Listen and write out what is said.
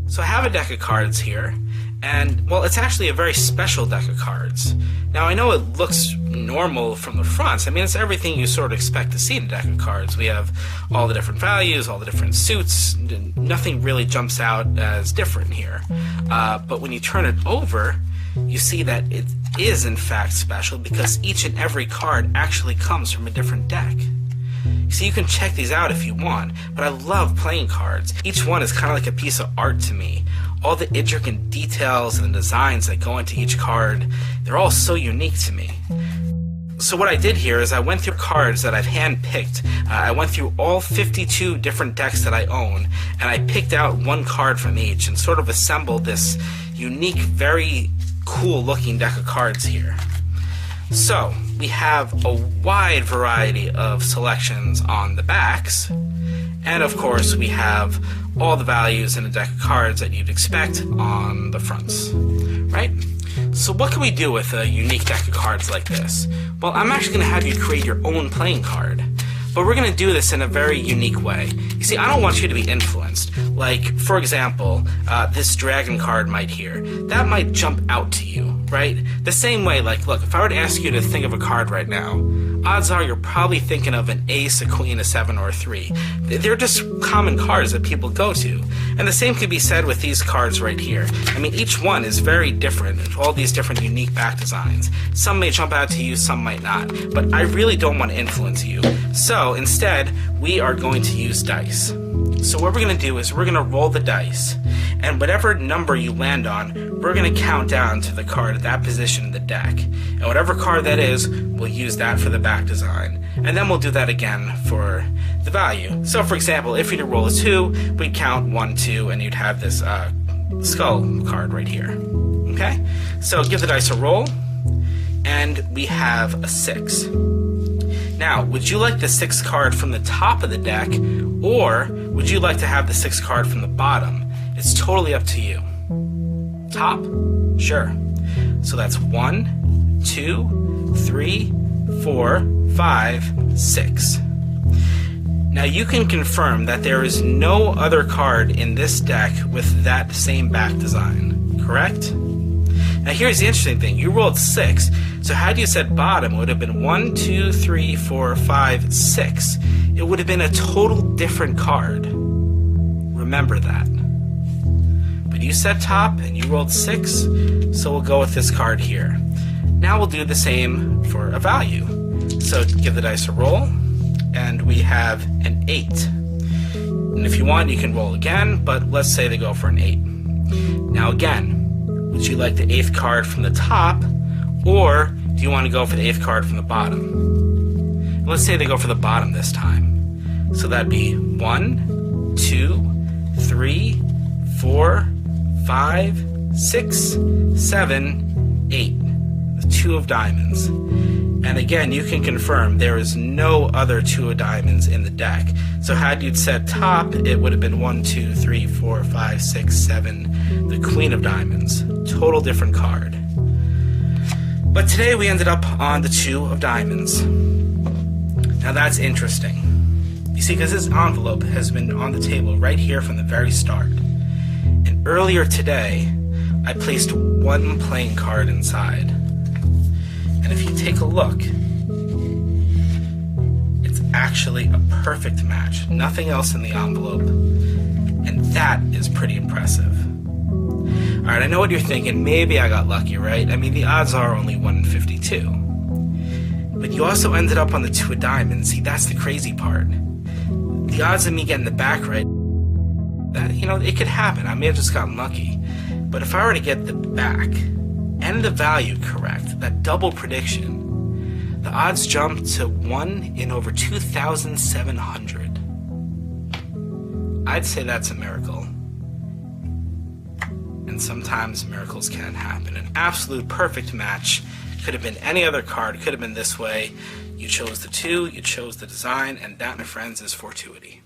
So I have a deck of cards here, and, well, it's actually a very special deck of cards. Now, I know it looks normal from the front. I mean, it's everything you sort of expect to see in a deck of cards. We have all the different values, all the different suits. Nothing really jumps out as different here. But when you turn it over, you see that it is, in fact, special because each and every card actually comes from a different deck. So you can check these out if you want, but I love playing cards. Each one is kind of like a piece of art to me. All the intricate details and designs that go into each card, they're all so unique to me. So what I did here is I went through cards that I've hand-picked. I went through all 52 different decks that I own, and I picked out one card from each and sort of assembled this unique, very cool-looking deck of cards here. So, we have a wide variety of selections on the backs, and of course we have all the values in a deck of cards that you'd expect on the fronts, right? So what can we do with a unique deck of cards like this? Well, I'm actually going to have you create your own playing card, but we're going to do this in a very unique way. You see, I don't want you to be influenced. Like, for example, this dragon card right here, that might jump out to you, right? The same way, like, look, if I were to ask you to think of a card right now, odds are you're probably thinking of an ace, a queen, a 7, or a 3. They're just common cards that people go to. And the same can be said with these cards right here. I mean, each one is very different, all these different unique back designs. Some may jump out to you, some might not. But I really don't want to influence you. So, instead, we are going to use dice. So what we're going to do is we're going to roll the dice, and whatever number you land on, we're going to count down to the card at that position in the deck. And whatever card that is, we'll use that for the back design. And then we'll do that again for the value. So for example, if you were to roll a 2, we'd count 1, 2, and you'd have this skull card right here. Okay? So give the dice a roll, and we have a 6. Now, would you like the 6th card from the top of the deck, or would you like to have the 6th card from the bottom? It's totally up to you. Top? Sure. So that's 1, 2, 3, 4, 5, 6. Now you can confirm that there is no other card in this deck with that same back design, correct? Now here's the interesting thing. You rolled 6, so had you said bottom, it would have been 1, 2, 3, 4, 5, 6. It would have been a total different card. Remember that. But you said top, and you rolled 6, so we'll go with this card here. Now we'll do the same for a value. So give the dice a roll, and we have an 8. And if you want, you can roll again, but let's say they go for an 8. Now again, would you like the 8th card from the top, or do you want to go for the 8th card from the bottom? Let's say they go for the bottom this time. So that'd be 1, 2, 3, 4, 5, 6, 7, 8. The 2 of diamonds. And again, you can confirm there is no other 2 of diamonds in the deck. So had you said top, it would have been 1, 2, 3, 4, 5, 6, 7, the queen of diamonds. Total different card. But today we ended up on the 2 of diamonds. Now that's interesting. You see, because this envelope has been on the table right here from the very start. And earlier today, I placed one playing card inside. And if you take a look, it's actually a perfect match. Nothing else in the envelope. And that is pretty impressive. Alright, I know what you're thinking. Maybe I got lucky, right? I mean, the odds are only 1 in 52. But you also ended up on the 2 of diamonds. See, that's the crazy part. The odds of me getting the back right, that, you know, it could happen. I may have just gotten lucky. But if I were to get the back and the value correct, that double prediction, the odds jump to 1 in over 2,700. I'd say that's a miracle. And sometimes miracles can happen. An absolute perfect match. Could have been any other card. Could have been this way. You chose the 2, you chose the design, and that, my friends, is Fortuity.